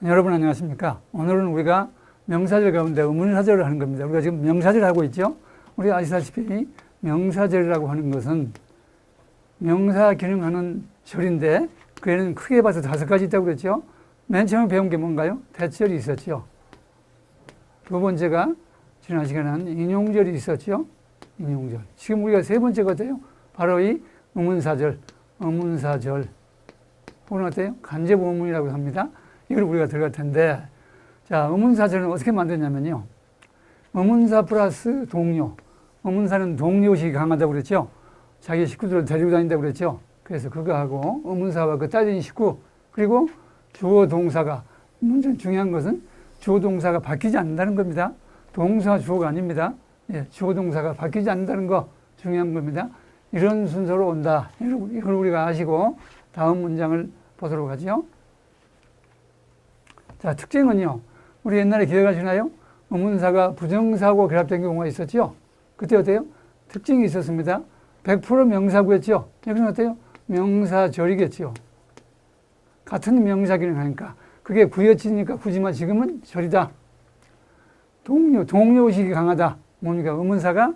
여러분 안녕하십니까? 오늘은 우리가 명사절 가운데 의문사절을 하는 겁니다. 우리가 지금 명사절 하고 있죠? 우리가 아시다시피 명사절이라고 하는 것은 명사 기능하는 절인데 그에는 크게 봐서 5가지 있다고 그랬죠? 맨 처음에 배운 게 뭔가요? 대절이 있었죠. 두 번째가 지난 시간에 한 인용절이 있었죠. 인용절. 지금 우리가 세 번째거든요. 바로 이 의문사절, 의문사절. 혹은 어때요? 간접 의문이라고 합니다. 이걸 우리가 들어갈 텐데, 자, 의문사절은 어떻게 만드냐면요. 의문사 플러스 동료. 의문사는 동료식이 강하다고 그랬죠. 자기 식구들을 데리고 다닌다고 그랬죠. 그래서 그거하고 의문사와 그 딸린 식구, 그리고 주어 동사가, 문제는 중요한 것은 주어 동사가 바뀌지 않는다는 겁니다. 동사 주어가 아닙니다. 예, 주어 동사가 바뀌지 않는다는 거 중요한 겁니다. 이런 순서로 온다. 이걸 우리가 아시고 다음 문장을 보도록 하죠. 자, 특징은요. 우리 옛날에 기억하시나요? 의문사가 부정사하고 결합된 경우가 있었죠. 그때 어때요? 특징이 있었습니다. 100% 명사구였죠. 여기는 어때요? 명사절이겠죠. 같은 명사 기능하니까. 그게 구였지니까 구지만 지금은 절이다. 동료의식이 강하다. 뭡니까? 의문사가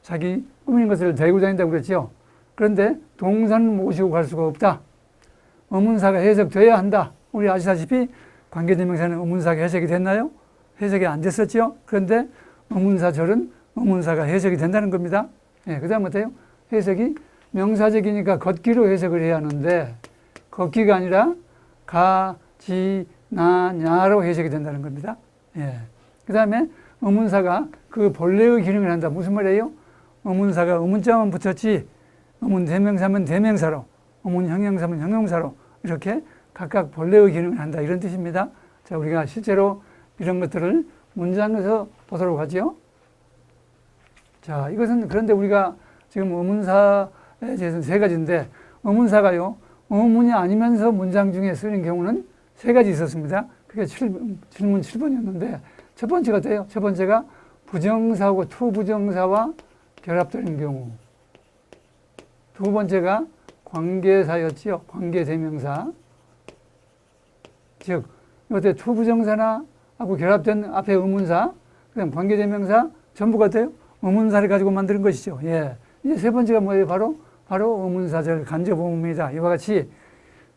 자기 꾸미는 것을 데리고 다닌다고 그랬죠. 그런데 동사는 모시고 갈 수가 없다. 의문사가 해석돼야 한다. 우리 아시다시피 관계대명사는 의문사가 해석이 됐나요? 해석이 안 됐었죠. 그런데 의문사절은 의문사가 해석이 된다는 겁니다. 예, 그 다음 어때요? 해석이 명사적이니까 걷기로 해석을 해야 하는데 걷기가 아니라 가, 지, 나, 냐로 해석이 된다는 겁니다. 예. 그 다음에 의문사가 그 본래의 기능을 한다. 무슨 말이에요? 의문사가 의문자만 붙였지 의문 대명사면 대명사로, 의문 형용사면 형용사로 이렇게 각각 본래의 기능을 한다. 이런 뜻입니다. 자, 우리가 실제로 이런 것들을 문장에서 보도록 하죠. 자, 이것은 그런데 우리가 지금 의문사에 대해서는 3가지인데 의문사가요. 의문이 아니면서 문장 중에 쓰는 경우는 3가지 있었습니다. 그게 질문 7번이었는데 첫 번째가 어때요? 첫 번째가 부정사하고 투부정사와 결합되는 경우. 두 번째가 관계사였지요. 관계대명사. 즉, 이때 투부정사나 하고 결합된 앞에 의문사, 그다음 관계대명사 전부가 어때요? 의문사를 가지고 만드는 것이죠. 예. 이제 세 번째가 뭐예요? 바로 의문사절 간접 의문입니다. 이와 같이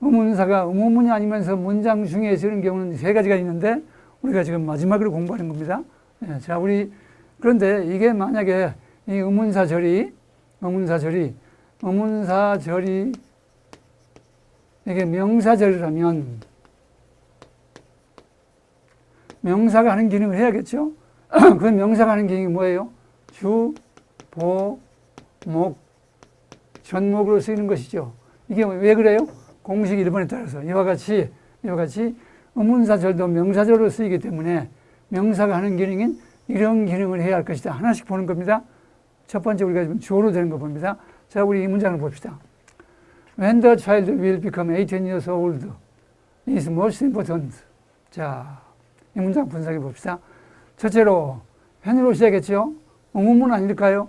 의문사가 의문문이 아니면서 문장 중에 쓰는 경우는 3가지가 있는데 우리가 지금 마지막으로 공부하는 겁니다. 예. 자, 그런데 이게 만약에 이 의문사절이 이게 명사절이라면 명사가 하는 기능을 해야겠죠? 그 명사가 하는 기능이 뭐예요? 주, 보, 목, 전목으로 쓰이는 것이죠. 이게 왜 그래요? 공식 1번에 따라서 이와 같이 의문사절도 명사절로 쓰이기 때문에 명사가 하는 기능인 이런 기능을 해야 할 것이다. 하나씩 보는 겁니다. 첫 번째 우리가 지금 주어로 되는 거 봅니다. 자, 우리 이 문장을 봅시다. When the child will become 18 years old is most important. 자, 이 문장 분석해 봅시다. 첫째로 when으로 시작했죠. 의문문 아닐까요?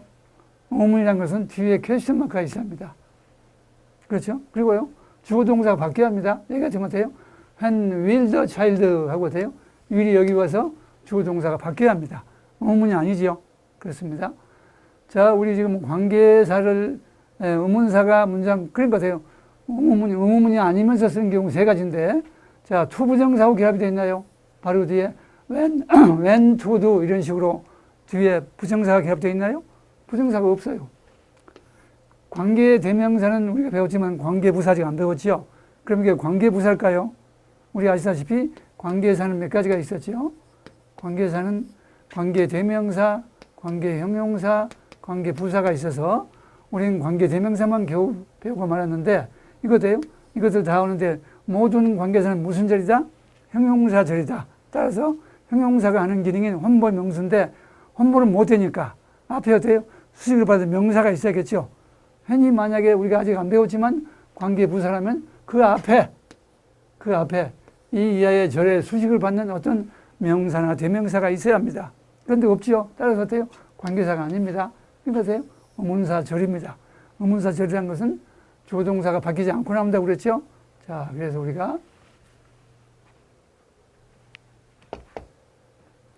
의문이라는 것은 뒤에 퀘스천 마크가 있어야 합니다. 그렇죠? 그리고요. 주어 동사가 바뀌어야 합니다. 얘기가 잘못해요. When will the child 하고 돼요. will이 여기 와서 주어 동사가 바뀌어야 합니다. 의문이 아니지요. 그렇습니다. 자, 우리 지금 관계사를 의문사가 문장 그런 것 같아요. 의문문이 아니면서 쓰는 경우 3가지인데 자, 투부정사하고 결합이 되어 있나요? 바로 뒤에 when to do 이런 식으로 뒤에 부정사가 결합되어 있나요? 부정사가 없어요. 관계대명사는 우리가 배웠지만 관계부사 아직 안 배웠죠? 그럼 이게 관계부사일까요? 우리 아시다시피 관계사는 몇 가지가 있었죠? 관계사는 관계대명사, 관계형용사, 관계부사가 있어서 우리는 관계대명사만 겨우 배우고 말았는데 이것들 다 오는데 모든 관계사는 무슨 절이다? 형용사절이다. 따라서 형용사가 하는 기능인 혼보명수인데 혼보는 못 되니까 앞에 어때요? 수식을 받은 명사가 있어야겠죠. 흔히 만약에 우리가 아직 안 배웠지만 관계부사라면 그 앞에 이 이하의 절에 수식을 받는 어떤 명사나 대명사가 있어야 합니다. 그런데 없지요. 따라서 어때요? 관계사가 아닙니다. 그러니까 어때요? 의문사절입니다. 의문사절이라는 것은 주어동사가 바뀌지 않고 나온다고 그랬죠. 자, 그래서 우리가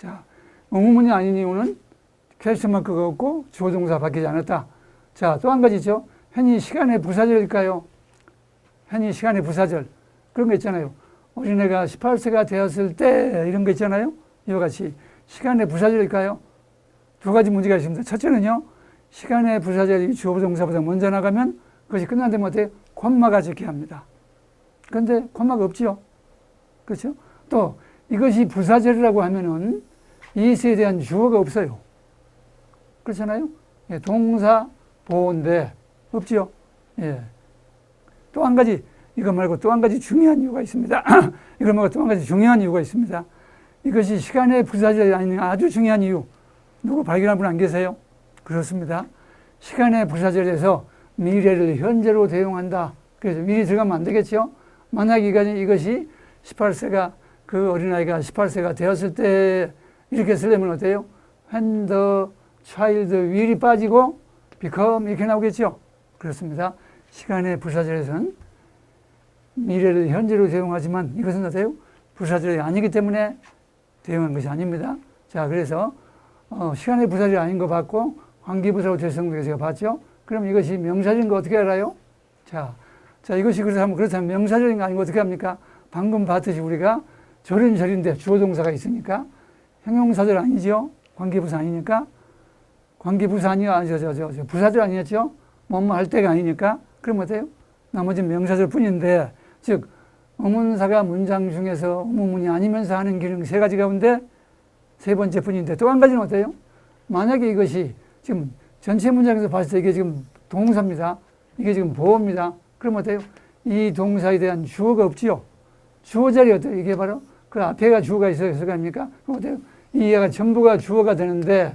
자, 의문문이 아닌 이유는 퀘스천 마크가 없고 주어 동사 바뀌지 않았다. 자, 또 한 가지죠. 현이 시간의 부사절일까요? 현이 시간의 부사절. 그런 거 있잖아요. 어린애가 18세가 되었을 때 이런 거 있잖아요. 이와 같이 시간의 부사절일까요? 두 가지 문제가 있습니다. 첫째는요. 시간의 부사절이 주어 동사보다 먼저 나가면 그것이 끝난다면 어때요? 콤마가 적혀야 합니다. 그런데 콤마가 없지요. 그렇죠? 또 이것이 부사절이라고 하면은 이것에 대한 주어가 없어요. 그렇잖아요? 예, 동사 보호인데 없지요. 예. 또 한 가지 이거 말고 또 한 가지 중요한 이유가 있습니다. 이거 말고 또 한 가지 중요한 이유가 있습니다. 이것이 시간의 부사절이 아닌 아주 중요한 이유. 누구 발견한 분 안 계세요? 그렇습니다. 시간의 부사절에서 미래를 현재로 대용한다. 그래서 미리 들어가면 안 되겠죠? 만약 이것이 18세가 그 어린아이가 18세가 되었을 때 이렇게 쓰려면 어때요? When the child will이 빠지고 become 이렇게 나오겠죠? 그렇습니다. 시간의 부사절에서는 미래를 현재로 대용하지만 이것은 어때요? 부사절이 아니기 때문에 대용한 것이 아닙니다. 자, 그래서 시간의 부사절이 아닌 거 봤고 관계부사로 대성되게 제가 봤죠? 그럼 이것이 명사절인 거 어떻게 알아요? 자, 이것이 그렇다면 명사절인 거 아닌 거 어떻게 합니까? 방금 봤듯이 우리가 절은 절인데 주어 동사가 있으니까 형용사절 아니죠? 관계부사 아니니까 관계부사 부사절 아니었죠? 뭐뭐 할 때가 아니니까 그럼 어때요? 나머지는 명사절 뿐인데 즉 의문사가 문장 중에서 의문문이 아니면서 하는 기능 세 가지 가운데 세 번째 뿐인데 또 한 가지는 어때요? 만약에 이것이 지금 전체 문장에서 봤을 때 이게 지금 동사입니다. 이게 지금 보어입니다. 그럼 어때요? 이 동사에 대한 주어가 없지요. 주어 자리 어때요? 이게 바로 그 앞에가 주어가 있어서 아닙니까? 그럼 어때요? 이 얘가 전부가 주어가 되는데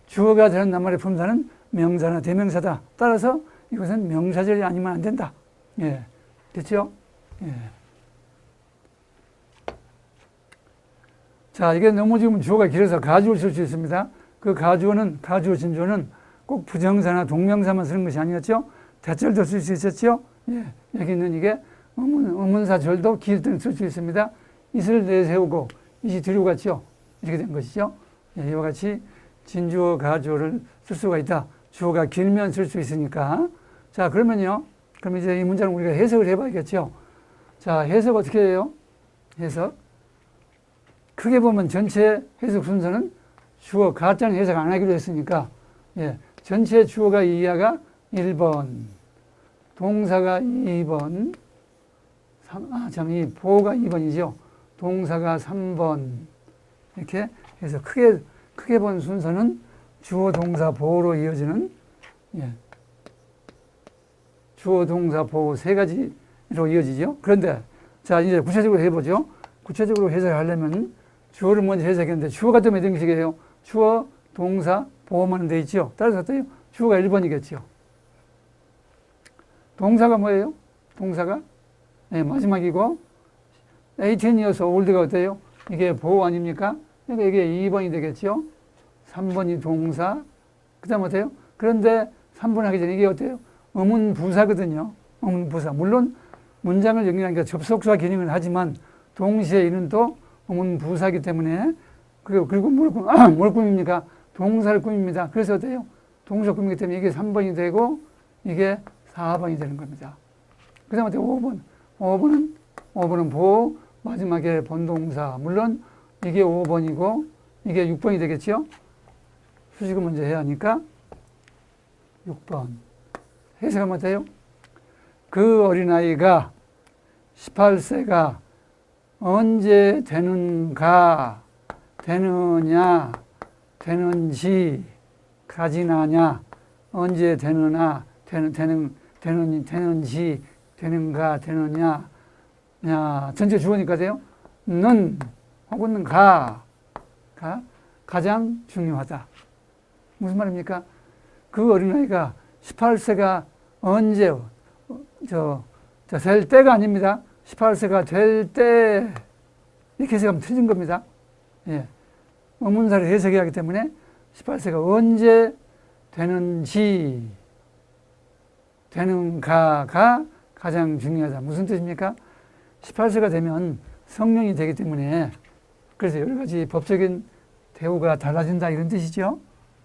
주어가 되는 낱말의 품사는 명사나 대명사다. 따라서 이것은 명사절이 아니면 안 된다. 예. 됐죠? 예. 자, 이게 너무 지금 주어가 길어서 가주어를 쓸 수 있습니다. 그 가주어는, 가주어 진주어는 꼭 부정사나 동명사만 쓰는 것이 아니었죠? 대절도 쓸 수 있었죠? 예. 여기 있는 이게 의문사절도 길 때는 쓸 수 있습니다. 이슬 내세우고, 이시 들이고 같죠? 이렇게 된 것이죠. 예, 이와 같이 진주어, 가주어를 쓸 수가 있다. 주어가 길면 쓸 수 있으니까. 자, 그러면요. 그럼 이제 이 문장을 우리가 해석을 해봐야겠죠. 자, 해석 어떻게 해요? 해석. 크게 보면 전체 해석 순서는 주어, 가짜는 해석 안 하기로 했으니까, 예. 전체 주어가 이하가 1번, 동사가 2번, 이 보호가 2번이죠. 동사가 3번. 이렇게 해서 크게 본 순서는 주어, 동사, 보호로 이어지는, 예. 주어, 동사, 보호 세 가지로 이어지죠. 그런데, 자, 이제 구체적으로 해보죠. 구체적으로 해석을 하려면 주어를 먼저 해석했는데, 주어가 또 몇 형식이에요? 주어, 동사, 보호만 돼 있죠. 따라서 어때요? 주어가 1번이겠죠. 동사가 뭐예요? 동사가? 네, 마지막이고, 18이어서 올드가 어때요? 이게 보호 아닙니까? 그러니까 이게 2번이 되겠죠. 3번이 동사, 그 다음 어때요? 그런데 3번 하기 전에 이게 어때요? 의문부사거든요. 의문부사. 물론 문장을 정리하니까 접속사 기능을 하지만 동시에 이는 또 의문부사이기 때문에 그리고 뭘 꾸밉니까? 동사를 꾸밉니다. 그래서 어때요? 동사 꾸미기 때문에 이게 3번이 되고 이게 4번이 되는 겁니다. 그 다음에 5번. 5번은 보호, 마지막에 본동사. 물론 이게 5번이고 이게 6번이 되겠죠? 수식을 먼저 해야 하니까 6번. 해석하면 어때요? 그 어린아이가 18세가 언제 되는가, 되느냐, 되는지, 가지나냐, 언제 되느냐, 되는지, 되는가, 되느냐, 야, 전체 주어니까 돼요. 는, 혹은 가장 중요하다. 무슨 말입니까? 그 어린아이가 18세가 언제, 될 때가 아닙니다. 18세가 될 때, 이렇게 해석하면 틀린 겁니다. 예. 의문사를 해석해야 하기 때문에 18세가 언제 되는지, 되는가가 가장 중요하다. 무슨 뜻입니까? 18세가 되면 성령이 되기 때문에 그래서 여러 가지 법적인 대우가 달라진다 이런 뜻이죠.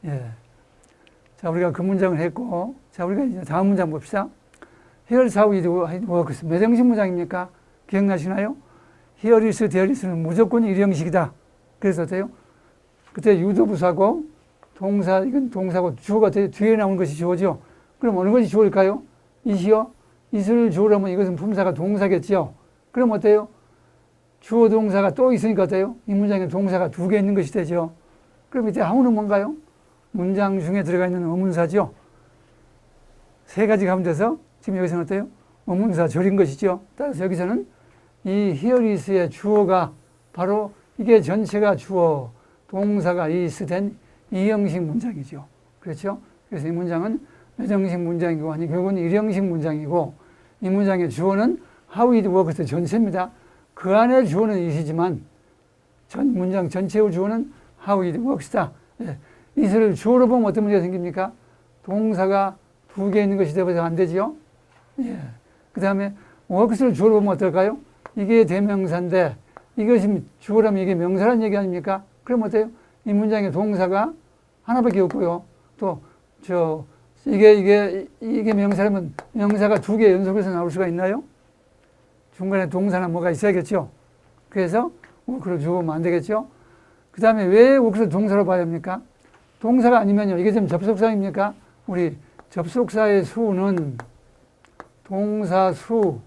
예. 자, 우리가 그 문장을 했고, 자, 우리가 이제 다음 문장 봅시다. Here is how it works. 몇 형식 문장입니까? 기억나시나요? Here is, there is는 무조건 일형식이다. 그래서 어때요? 그때 유도부사고 동사, 이건 동사고 주어가 뒤에 나오는 것이 주어죠. 그럼 어느 것이 주어일까요? 이시요? 이슬 주어라면 이것은 품사가 동사겠죠. 그럼 어때요? 주어 동사가 또 있으니까 어때요? 이 문장에 동사가 두 개 있는 것이 되죠. 그럼 이때 하우는 뭔가요? 문장 중에 들어가 있는 의문사죠. 세 가지 가운데서 지금 여기서는 어때요? 의문사 절인 것이죠. 따라서 여기서는 이 here is의 주어가 바로 이게 전체가 주어, 동사가 is 된 이형식 문장이죠. 그렇죠? 그래서 이 문장은 몇 형식 문장이고 아니 결국은 일형식 문장이고 이 문장의 주어는 how it works 전체입니다. 그 안에 주어는 is이지만 전 문장 전체의 주어는 how it works다. 예. it을 주어로 보면 어떤 문제가 생깁니까? 동사가 두 개 있는 것이 되어서 안 되지요. 예. 그 다음에 works를 주어로 보면 어떨까요? 이게 대명사인데 이것이 주어라면 이게 명사라는 얘기 아닙니까? 그럼 어때요? 이 문장의 동사가 하나밖에 없고요. 또 이게 명사라면 명사가 두 개 연속해서 나올 수가 있나요? 중간에 동사나 뭐가 있어야겠죠. 그래서 워크를 주어보면 안 되겠죠. 그 다음에 왜 워크를 동사로 봐야 합니까? 동사가 아니면요. 이게 지금 접속사입니까? 우리 접속사의 수는 동사 수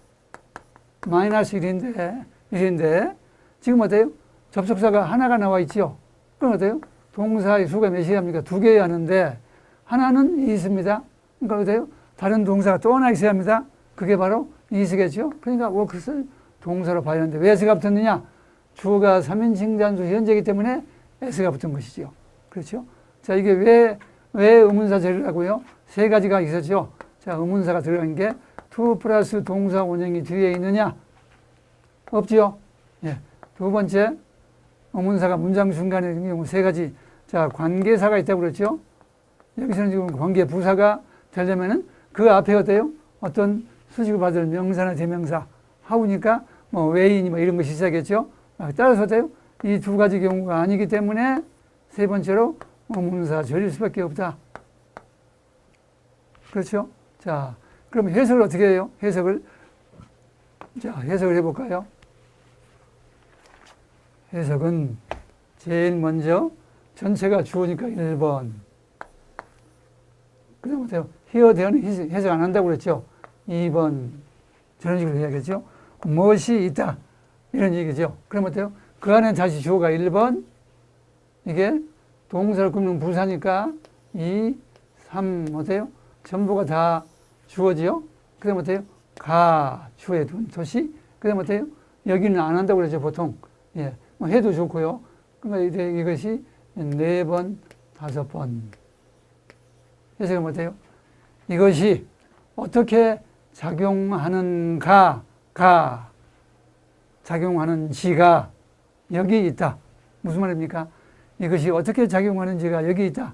마이너스 1인데 지금 어때요? 접속사가 하나가 나와 있죠. 그럼 어때요? 동사의 수가 몇이 합니까? 두 개여야 하는데 하나는 있습니다. 그러니까 어때요? 다른 동사가 또 하나 있어야 합니다. 그게 바로 is겠죠. 그러니까 works를 동사로 봐야 하는데 왜 s가 붙었느냐? 주어가 3인칭 단수 현재이기 때문에 s가 붙은 것이죠. 그렇죠? 자, 이게 왜 의문사 절이라고요? 세 가지가 있었죠. 자, 의문사가 들어간 게 to 플러스 동사 원형이 뒤에 있느냐? 없지요. 예. 두 번째, 의문사가 문장 중간에 있는 경우 세 가지. 자, 관계사가 있다고 그랬죠. 여기서는 지금 관계 부사가 되려면은 그 앞에 어때요? 어떤 수식을 받을 명사나 대명사, 하우니까 뭐 왜이니 뭐 이런 것이 있어야겠죠. 따라서 어때요? 이 두 가지 경우가 아니기 때문에 세 번째로 의문사 절일 수밖에 없다. 그렇죠? 자, 그럼 해석을 어떻게 해요? 해석을 해볼까요? 해석은 제일 먼저 전체가 주어니까 1번. 그 다음 어때요? here, there는 해석 안 한다고 그랬죠? 2번. 저런 식으로 해야겠죠? 무엇이 있다. 이런 얘기죠. 그럼 어때요? 그 안에 다시 주어가 1번. 이게 동사를 꾸미는 부사니까 2, 3, 어때요? 전부가 다 주어지요? 그 다음 어때요? 가, 주의 도시. 그 다음 어때요? 여기는 안 한다고 그러죠, 보통. 예. 뭐 해도 좋고요. 그러니까 이것이 4번, 5번. 해석은 어때요? 이것이 어떻게 작용하는가, 작용하는지가 여기 있다. 무슨 말입니까? 이것이 어떻게 작용하는지가 여기 있다.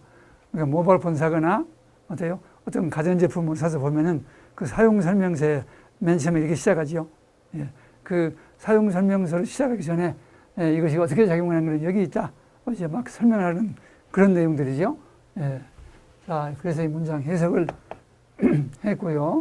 그러니까 모바일 폰 사거나 어때요? 어떤 가전제품을 사서 보면은 그 사용설명서에 맨 처음에 이렇게 시작하지요. 예. 그 사용설명서를 시작하기 전에 이것이 어떻게 작용하는 건 여기 있다. 이제 막 설명하는 그런 내용들이죠. 예. 자, 그래서 이 문장 해석을 했고요.